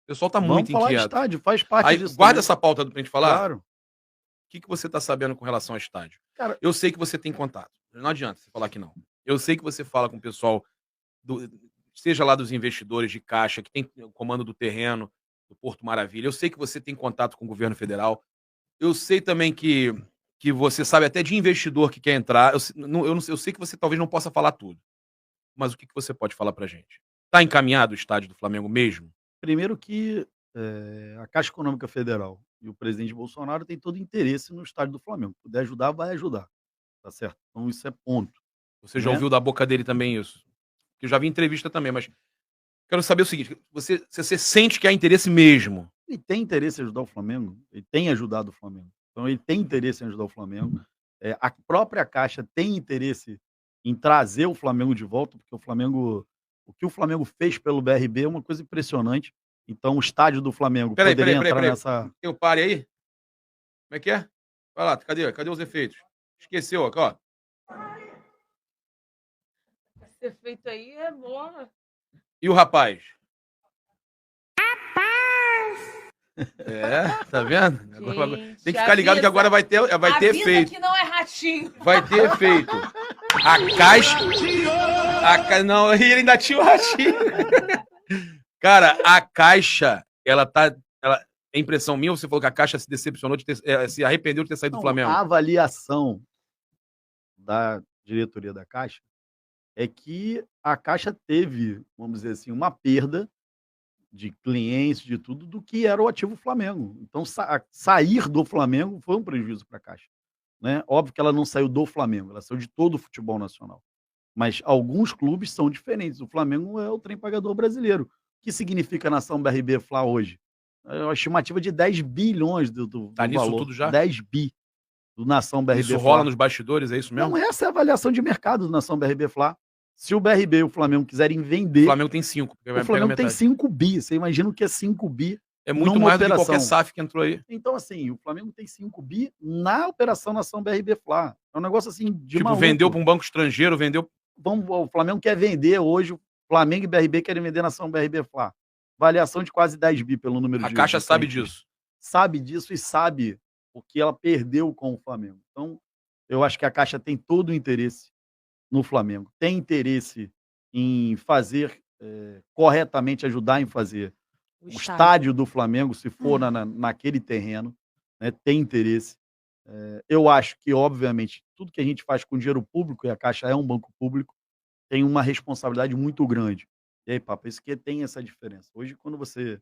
O pessoal tá Vamos muito falar de inquieto. estádio, faz parte Aí, disso guarda também. essa pauta pra gente falar. Claro. O que você tá sabendo com relação ao estádio? Cara, Eu sei que você tem contato. Não adianta você falar que não. Eu sei que você fala com o pessoal do seja lá dos investidores de caixa, que tem o comando do terreno, do Porto Maravilha. Eu sei que você tem contato com o governo federal. Eu sei também que você sabe até de investidor que quer entrar. Eu sei que você talvez não possa falar tudo. Mas o que você pode falar pra gente? Tá encaminhado o estádio do Flamengo mesmo? primeiro que, a Caixa Econômica Federal e o presidente Bolsonaro têm todo interesse no estádio do Flamengo. Puder ajudar, vai ajudar, tá certo? Então isso é ponto, Você já né. ouviu da boca dele também isso? Que eu já vi entrevista também, mas quero saber o seguinte: você sente que há interesse mesmo? Ele tem interesse em ajudar o Flamengo, ele tem ajudado o Flamengo. Então ele tem interesse em ajudar o Flamengo. A própria Caixa tem interesse em trazer o Flamengo de volta, porque o que o Flamengo fez pelo BRB é uma coisa impressionante. Então o estádio do Flamengo Peraí, poderia peraí, peraí, entrar peraí. nessa. Tem o pare aí? Como é que é? Vai lá, cadê os efeitos? Esqueceu, aqui, ó. Esse efeito aí é bom. E o rapaz? É, tá vendo? Gente, Tem que ficar ligado que agora vai ter efeito. que não é ratinho. Vai ter efeito. A caixa. Não, ele ainda tinha o ratinho. Cara, a caixa, ela tá. É impressão minha ou você falou que a caixa se decepcionou, se arrependeu de ter saído do Não, Flamengo? a avaliação da diretoria da Caixa é que a Caixa teve, vamos dizer assim, uma perda de clientes, de tudo, do que era o ativo Flamengo. Então, sair do Flamengo foi um prejuízo para a Caixa, né. Óbvio que ela não saiu do Flamengo, ela saiu de todo o futebol nacional. Mas alguns clubes são diferentes. O Flamengo é o trem pagador brasileiro. O que significa a nação BRB-Fla hoje? É uma estimativa de 10 bilhões Tá do nisso valor. tudo já? 10 bi do nação Isso rola BRB-Fla. nos bastidores, é isso mesmo? Não, essa é a avaliação de mercado do nação BRB-Fla. Se o BRB e o Flamengo quiserem O vender, Flamengo tem 5, porque o vai pegar Flamengo tem metade. 5 bi. Você imagina o que é 5 bi É muito numa mais do que qualquer operação. SAF que entrou aí. Então, assim, o Flamengo tem 5 bi na operação nação BRB-Fla. É um negócio, assim, de Tipo, maluco. vendeu para um banco estrangeiro, vendeu. O Flamengo quer vender hoje, o Flamengo e BRB querem vender nação BRB-Fla. Avaliação de quase 10 bi pelo número A de Caixa sabe clientes. disso. Sabe disso e sabe o que ela perdeu com o Flamengo. Então, eu acho que a Caixa tem todo o interesse no Flamengo. Tem interesse em fazer, corretamente, ajudar em fazer o estádio do Flamengo, se for naquele terreno, né, tem interesse. Eu acho que, obviamente, tudo que a gente faz com dinheiro público, e a Caixa é um banco público, tem uma responsabilidade muito grande. E aí, Papa, isso que tem essa diferença. Hoje, quando você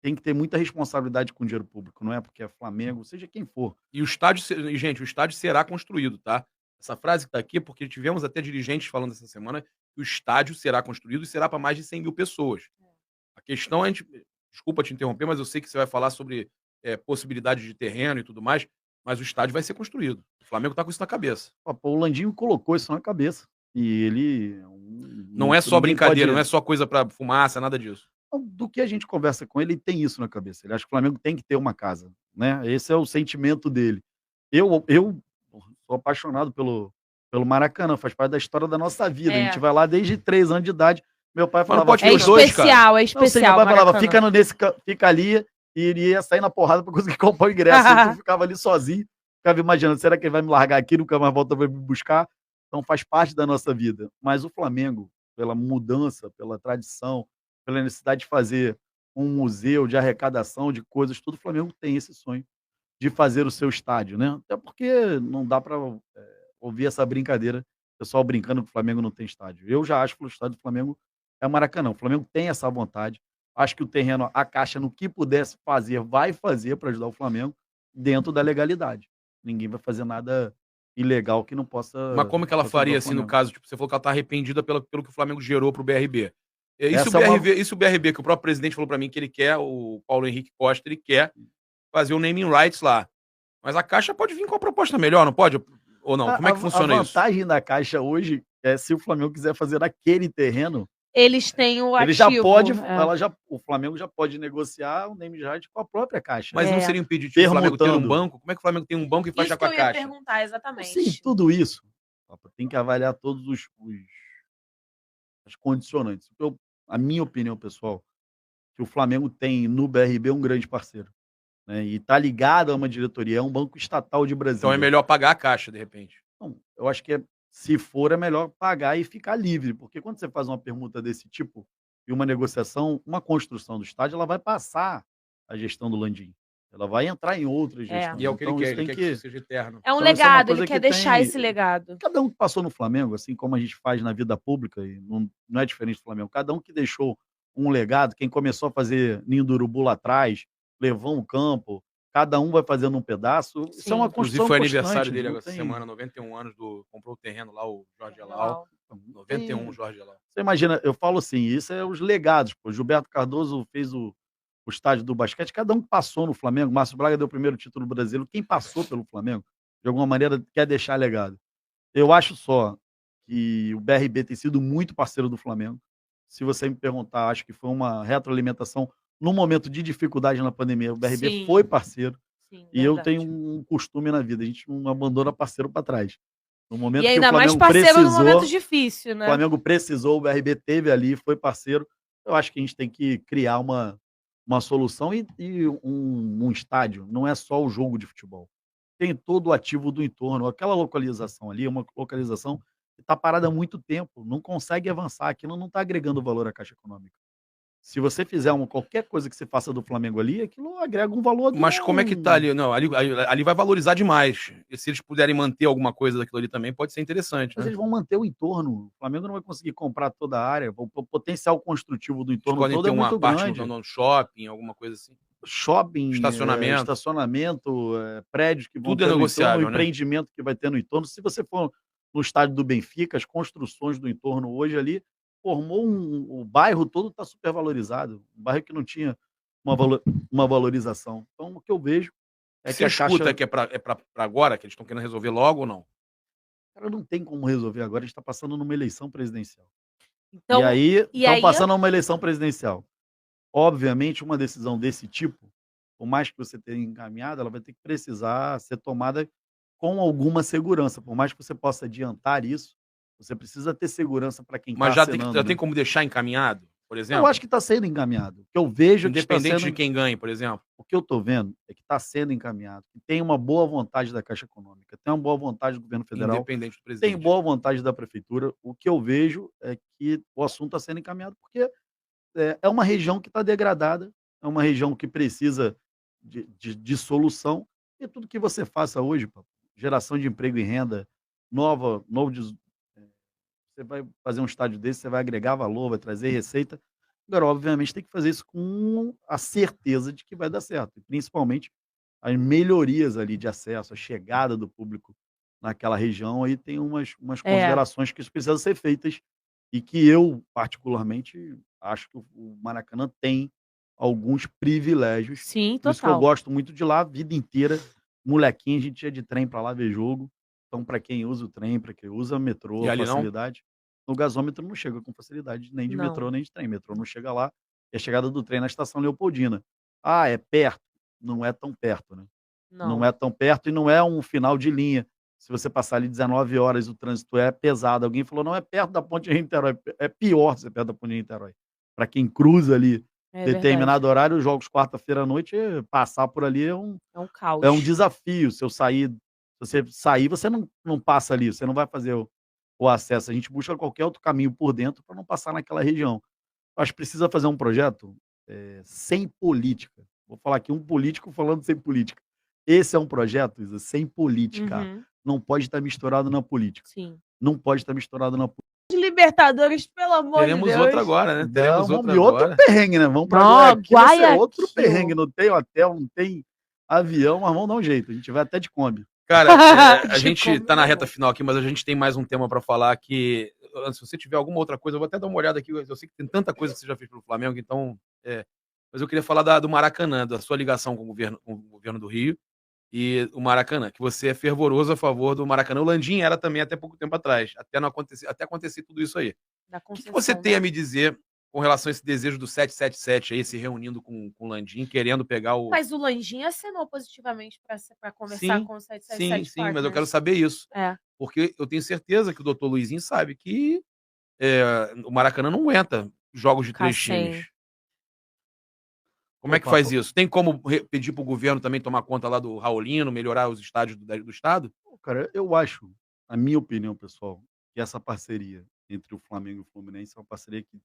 tem que ter muita responsabilidade com o dinheiro público, não é porque é Flamengo, seja quem for. E o estádio, gente, o estádio será construído, tá? Essa frase que tá aqui, porque tivemos até dirigentes falando essa semana que o estádio será construído e será para mais de 100 mil pessoas. A questão, desculpa te interromper, mas eu sei que você vai falar sobre possibilidade de terreno e tudo mais, mas o estádio vai ser construído. O Flamengo tá com isso na cabeça. Papa, o Landinho colocou isso na cabeça. E ele Não é só ninguém brincadeira, pode. não é só coisa para fumaça, nada disso. Do que a gente conversa com ele, ele tem isso na cabeça. Ele acha que o Flamengo tem que ter uma casa, né? Esse é o sentimento dele. Eu sou apaixonado pelo Maracanã, faz parte da história da nossa vida. A gente vai lá desde 3 anos de idade. Meu pai Mas não falava, pode ter É os dois, especial, é não, sei, especial. meu pai falava, Maracanã. fica ali, e ele ia sair na porrada para conseguir comprar o ingresso. Então eu ficava ali sozinho, ficava imaginando, será que ele vai me largar aqui, nunca mais volta para me buscar? Então faz parte da nossa vida. Mas o Flamengo, pela mudança, pela tradição, pela necessidade de fazer um museu de arrecadação de coisas, tudo, o Flamengo tem esse sonho de fazer o seu estádio, né? Até porque não dá para ouvir essa brincadeira, o pessoal brincando que o Flamengo não tem estádio. Eu já acho que o estádio do Flamengo é Maracanã. O Flamengo tem essa vontade. Acho que o terreno, a Caixa, no que pudesse fazer, vai fazer para ajudar o Flamengo dentro da legalidade. Ninguém vai fazer nada ilegal que não Mas como que ela possa ajudar faria, o assim, no Flamengo. caso? Tipo, você falou que ela tá arrependida pelo que o Flamengo gerou pro BRB. Essa é uma- E se o BRB, que o próprio presidente falou para mim que ele quer, o Paulo Henrique Costa, ele quer fazer o naming rights lá. Mas a Caixa pode vir com uma proposta melhor, não pode? Ou não? Como é que A funciona isso? vantagem da Caixa hoje é se o Flamengo quiser fazer naquele terreno, Eles têm o ele já ativo. pode, é. o Flamengo já pode negociar o name right com a própria Caixa. Mas não É. seria impeditivo o Flamengo ter um Permutando. banco? Como é que o Flamengo tem um banco e fecha Isso que com a eu ia Caixa? perguntar, exatamente. Sim, tudo isso, Papa, tem que avaliar todos as condicionantes. A minha opinião pessoal, que o Flamengo tem no BRB um grande parceiro, né, e tá ligado a uma diretoria, é um banco estatal de Então é Brasília. melhor pagar a Caixa, de repente. Não, eu acho que se for, é melhor pagar e ficar livre, porque quando você faz uma permuta desse tipo e uma negociação, uma construção do estádio, ela vai passar a gestão do Landim. Ela vai entrar em outras É. gestões. E é o que ele Então quer, isso ele tem quer que que isso seja eterno. É um então isso é uma legado, ele coisa quer que deixar tem esse legado. cada um que passou no Flamengo, assim como a gente faz na vida pública, e não é diferente do Flamengo, cada um que deixou um legado, quem começou a fazer ninho do urubu lá atrás, levou um campo, cada um vai fazendo um pedaço, isso é uma Sim. Inclusive construção foi aniversário constante, dele não essa tem semana, 91 anos comprou o terreno lá, o Jorge Elal. Uau. não 91, tem Jorge Elal. você imagina, eu falo assim, isso é os legados, pô, Gilberto Cardoso fez o estádio do basquete, cada um que passou no Flamengo, Márcio Braga deu o primeiro título brasileiro, quem passou pelo Flamengo, de alguma maneira quer deixar legado. Eu acho só que o BRB tem sido muito parceiro do Flamengo. Se você me perguntar, acho que foi uma retroalimentação no momento de dificuldade na pandemia, o BRB Sim. foi parceiro, Sim, e eu verdade. tenho um costume na vida, a gente não abandona parceiro para trás. No momento E que o ainda mais Flamengo parceiro no momento precisou, difícil, o né? Flamengo precisou, o BRB teve ali, foi parceiro. Eu acho que a gente tem que criar uma solução e um estádio, não é só o jogo de futebol. Tem todo o ativo do entorno. Aquela localização ali é uma localização que está parada há muito tempo, não consegue avançar, aquilo não está agregando valor à Caixa Econômica. Se você fizer qualquer coisa que você faça do Flamengo ali, aquilo agrega um valor de Mas como é que tá ali? Não, ali vai valorizar demais. E se eles puderem manter alguma coisa daquilo ali também, pode ser interessante, Mas né? eles vão manter o entorno. O Flamengo não vai conseguir comprar toda a área. O potencial construtivo do Eles entorno podem todo ter é uma muito parte grande. no shopping, alguma coisa assim. Shopping, Estacionamento. estacionamento, prédios que vão Tudo é ter no entorno, negociável, né? empreendimento que vai ter no entorno. Se você for no estádio do Benfica, as construções do entorno hoje ali formou o bairro todo está supervalorizado, um bairro que não tinha uma valorização. Então, o que eu vejo é que Você a escuta Caixa, que é pra agora, que eles estão querendo resolver logo ou não? cara, não tem como resolver agora, a gente está passando numa eleição presidencial. E Então, aí, e estão aí passando numa eleição presidencial. Obviamente, uma decisão desse tipo, por mais que você tenha encaminhado, ela vai ter que precisar ser tomada com alguma segurança. Por mais que você possa adiantar isso, você precisa ter segurança para quem está Mas assinando, já tem né. como deixar encaminhado, por Eu exemplo? acho que está sendo encaminhado. O que eu vejo é que está Independente de sendo quem ganhe, por exemplo? o que eu estou vendo é que está sendo encaminhado, que tem uma boa vontade da Caixa Econômica, tem uma boa vontade do governo federal, Independente do tem presidente. boa vontade da prefeitura. O que eu vejo é que o assunto está sendo encaminhado, porque é uma região que está degradada, é uma região que precisa de solução, e tudo que você faça hoje, papo, geração de emprego e renda, novo você vai fazer um estádio desse, você vai agregar valor, vai trazer receita. Agora, obviamente, tem que fazer isso com a certeza de que vai dar certo, e principalmente as melhorias ali de acesso, a chegada do público naquela região, aí tem umas É, considerações que precisam ser feitas e que eu, particularmente, acho que o Maracanã tem alguns privilégios. sim, Por isso que eu total. gosto muito de ir lá a vida inteira. Molequinho, a gente ia de trem para lá ver jogo. Então, para quem usa o trem, para quem usa E metrô, ali não? facilidade, no gasômetro não chega com facilidade nem de Não, metrô, nem de trem. Metrô não chega lá, é a chegada do trem na estação Leopoldina. Ah, é perto? Não é tão perto, né? Não não. é tão perto e não é um final de linha. Se você passar ali 19 horas, o trânsito é pesado. Alguém falou: "Não, é perto da ponte Rio-Niterói". É pior ser perto da ponte Rio-Niterói. Para quem cruza ali É verdade. determinado horário, os jogos quarta-feira à noite, passar por ali É um é um caos. desafio. Se você sair, você não passa ali, você não vai fazer o acesso. A gente busca qualquer outro caminho por dentro para não passar naquela região. Acho que precisa fazer um projeto, sem política. Vou falar aqui, um político falando sem política. Esse é um projeto, Isa, sem política. Uhum, Não pode estar misturado na política. sim. Não pode estar misturado na política. De Libertadores, pelo amor de Teremos outra Deus. agora, né? Não, Teremos vamos outra e outro agora. perrengue, né, vamos pra Nó, Guayaquil, vai ser outro Guayaquil. perrengue, não tem hotel, não tem avião, mas vamos dar um jeito, a gente vai até de Kombi. Cara, a De gente como tá na é reta bom. final aqui, mas a gente tem mais um tema pra falar que, se você tiver alguma outra coisa, eu vou até dar uma olhada aqui, eu sei que tem tanta coisa que você já fez pelo Flamengo, então, mas eu queria falar do Maracanã, da sua ligação com o governo do Rio e o Maracanã, que você é fervoroso a favor do Maracanã. O Landim era também até pouco tempo atrás, até acontecer tudo isso aí. Da O que você concessão, tem né? a me dizer com relação a esse desejo do 777 aí, se reunindo com o Landim, querendo pegar o... Mas o Landim assinou positivamente para conversar Sim, com o sim, 777 sim, mas eu quero Partners. saber isso. É. Porque eu tenho certeza que o doutor Luizinho sabe que o Maracanã não aguenta jogos de Ficar 3 sem. times. Como é que faz isso? Tem como pedir pro governo também tomar conta lá do Raulino, melhorar os estádios do estado? Cara, eu acho, a minha opinião, pessoal, que essa parceria entre o Flamengo e o Fluminense é uma parceria que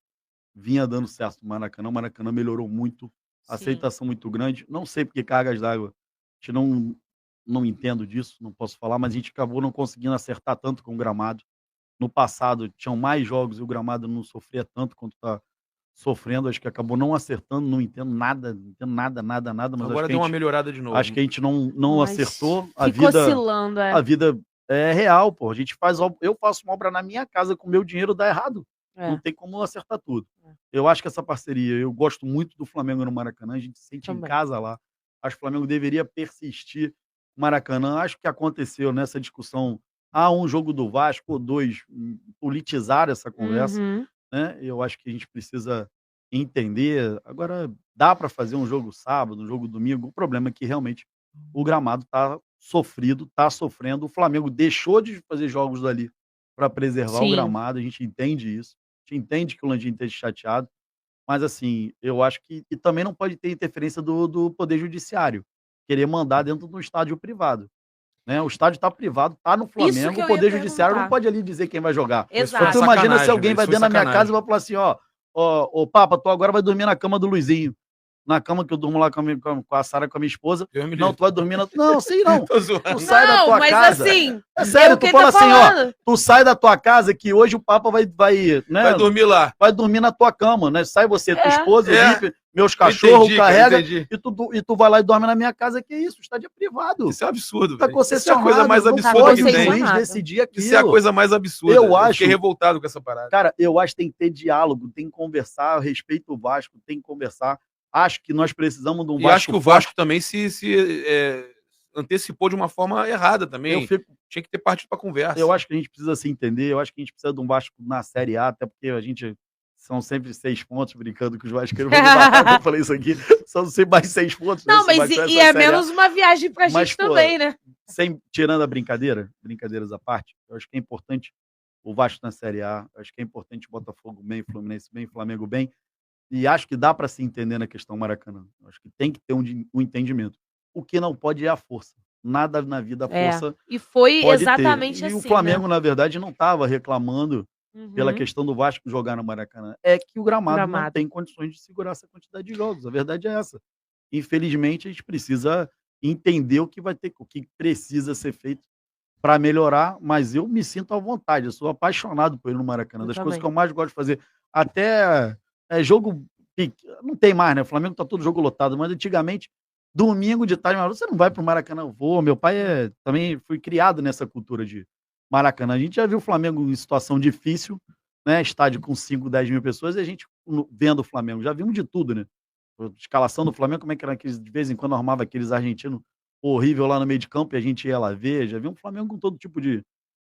vinha dando certo no Maracanã. O Maracanã melhorou muito, a Sim. aceitação muito grande. Não sei porque cargas d'água, a gente não entendo disso, não posso falar, mas a gente acabou não conseguindo acertar tanto com o gramado. No passado, tinham mais jogos e o gramado não sofria tanto quanto está sofrendo. Acho que acabou não acertando, não entendo nada, mas acho Agora que deu uma melhorada de novo. acho que a gente não Mas acertou. Ficou oscilando, A vida é real, pô. A gente faz eu faço uma obra na minha casa com o meu dinheiro, dá errado. É. Não tem como acertar tudo. É. Eu acho que essa parceria, eu gosto muito do Flamengo no Maracanã, a gente se sente em Também. casa lá. Acho que o Flamengo deveria persistir no Maracanã. Acho que aconteceu nessa discussão, um jogo do Vasco ou 2, politizar essa conversa, Uhum. né? Eu acho que a gente precisa entender. Agora, dá para fazer um jogo sábado, um jogo domingo. O problema é que realmente o gramado está sofrido, está sofrendo. O Flamengo deixou de fazer jogos dali para preservar o Sim. gramado, a gente entende isso. A gente entende que o Landim esteja chateado, mas assim, eu acho que e também não pode ter interferência do Poder Judiciário, querer mandar dentro de um estádio privado, né? O estádio está privado, está no Isso que Flamengo, eu o ia Poder Judiciário não perguntar. pode ali dizer quem vai jogar. Exato. Então, tu imagina se Sacanagem, alguém velho, vai isso foi dentro da minha sacanagem. casa e vai falar assim, ô Papa, tu agora vai dormir na cama do Luizinho, na cama que eu durmo lá com a Sara, com a minha esposa. Deus me Não, livre. tu vai dormir na... Não, sei não. Tô zoando. Tu sai da Não, tua mas casa. assim, É sério, o tu que fala tá assim, falando? tu sai da tua casa que hoje o Papa vai, né? Vai dormir lá. Vai dormir na tua cama, né? Sai você, tua É. esposa, É. Lipe, meus cachorros, Entendi, cara, carrega, entendi. e tu vai lá e dorme na minha casa, que isso? O estádio é privado. Isso é um absurdo, Tá velho. Isso é a concessionado, coisa mais não absurda pode que o tem. juiz Concessionado. decidir aquilo. Isso é a coisa mais absurda. Eu acho- fiquei revoltado com essa parada. Cara, eu acho que tem que ter diálogo, tem que conversar, eu respeito o Vasco, tem que conversar. Acho que nós precisamos de um E Vasco acho que o Vasco também se antecipou de uma forma errada também. Eu fico Tinha que ter partido pra conversa. Eu acho que a gente precisa se entender, eu acho que a gente precisa de um Vasco na Série A, até porque a gente são sempre 6 pontos, brincando que os vascaínos vão me matar quando eu falei isso aqui, são sempre mais 6 pontos. Não, né, se mas baixar e essa é Série A. menos uma viagem pra Mas, gente pô, também, né? Tirando a brincadeiras à parte, eu acho que é importante o Vasco na Série A, eu acho que é importante o Botafogo bem, Fluminense bem, Flamengo bem, e acho que dá para se entender na questão Maracanã. Eu acho que tem que ter um entendimento. O que não pode é a força. Nada na vida a força E foi pode exatamente ter. E assim, o Flamengo, né? na verdade, não estava reclamando pela Uhum. questão do Vasco jogar no Maracanã. É que o gramado não Gramado. tem condições de segurar essa quantidade de jogos. A verdade é essa. Infelizmente, a gente precisa entender o que precisa ser feito para melhorar, mas eu me sinto à vontade. Eu sou apaixonado por ir no Maracanã. Eu Das coisas também. que eu mais gosto de fazer. Até jogo. Não tem mais, né? O Flamengo tá todo jogo lotado, mas antigamente, domingo de tarde, você não vai pro Maracanã? Eu vou. Meu pai também foi criado nessa cultura de Maracanã. A gente já viu o Flamengo em situação difícil, né? Estádio com 5, 10 mil pessoas, e a gente vendo o Flamengo. Já vimos de tudo, né? A escalação do Flamengo, como é que era aqueles, de vez em quando arrumava aqueles argentinos horrível lá no meio de campo e a gente ia lá ver. Já viu um Flamengo com todo tipo de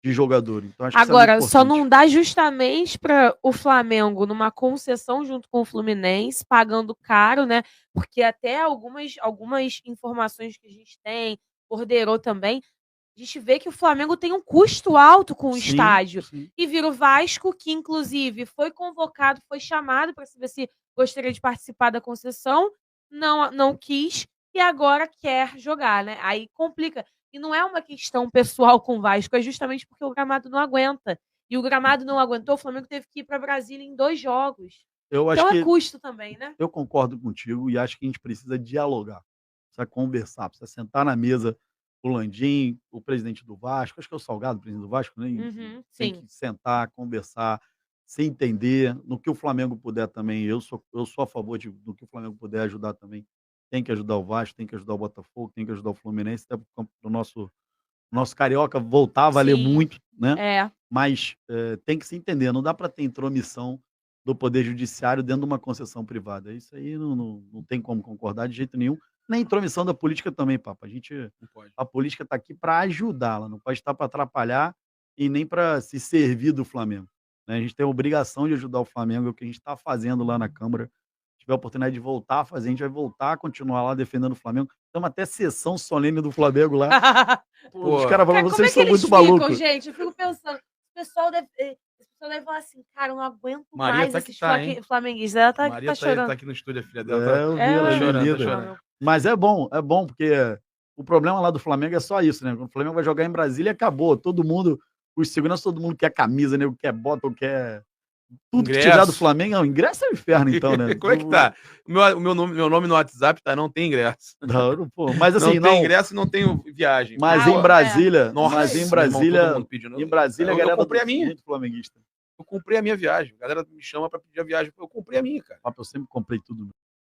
jogador. Então, acho que isso é muito Agora, só importante. não dá justamente para o Flamengo numa concessão junto com o Fluminense, pagando caro, né? Porque até algumas informações que a gente tem, Cordeiro também, a gente vê que o Flamengo tem um custo alto com o Sim, estádio. sim. E vira o Vasco, que inclusive foi convocado, foi chamado para saber se gostaria de participar da concessão, não quis, e agora quer jogar, né? Aí complica. E não é uma questão pessoal com o Vasco, é justamente porque o gramado não aguenta. E o gramado não aguentou, o Flamengo teve que ir para Brasília em 2 jogos. Eu acho Então que é custo também, né? eu concordo contigo e acho que a gente precisa dialogar, precisa conversar, precisa sentar na mesa o Landim, o presidente do Vasco, acho que é o Salgado, o presidente do Vasco, né? Uhum, Tem sim. que sentar, conversar, se entender, no que o Flamengo puder também. Eu sou a favor do que o Flamengo puder ajudar também. Tem que ajudar o Vasco, tem que ajudar o Botafogo, tem que ajudar o Fluminense, até para o nosso carioca voltar a valer Sim. muito, né? É. Mas tem que se entender, não dá para ter intromissão do Poder Judiciário dentro de uma concessão privada. Isso aí não tem como concordar de jeito nenhum. Nem intromissão da política também, Papa. Não pode. A política está aqui para ajudar, ela não pode estar para atrapalhar e nem para se servir do Flamengo, né? A gente tem a obrigação de ajudar o Flamengo, é o que a gente está fazendo lá na Câmara. Se tiver a oportunidade de voltar a fazer, a gente vai voltar a continuar lá defendendo o Flamengo. Temos até sessão solene do Flamengo lá. Pô, os caras falam, Como é vocês que são eles muito ficam, malucos. gente? Eu fico pensando, o pessoal Só levou assim, cara, eu não aguento Maria mais tá que esses tá, hein? flamenguistas. Ela tá, Maria tá chorando. tá aqui no estúdio, a filha dela. Eu vi ela ela chorando, linda. tá chorando. Mas é bom, porque o problema lá do Flamengo é só isso, né? Quando o Flamengo vai jogar em Brasília, acabou. Todo mundo, os seguranças, todo mundo quer camisa, né? Quer bota, quer. Tudo que tiver do Ingresso. Flamengo, não, ingresso é o inferno, então, né? Como é que tá? O meu nome no WhatsApp tá, não tem ingresso. Não, pô, mas assim, não tem ingresso e não tenho viagem. Mas Ah, em é. Brasília, Nossa, mas em meu irmão, Brasília, todo mundo pedindo. em Brasília, a eu galera comprei a do- minha. muito flamenguista. Eu comprei a minha viagem. A galera me chama pra pedir a viagem. Eu comprei a minha, cara. Papo, eu sempre comprei tudo.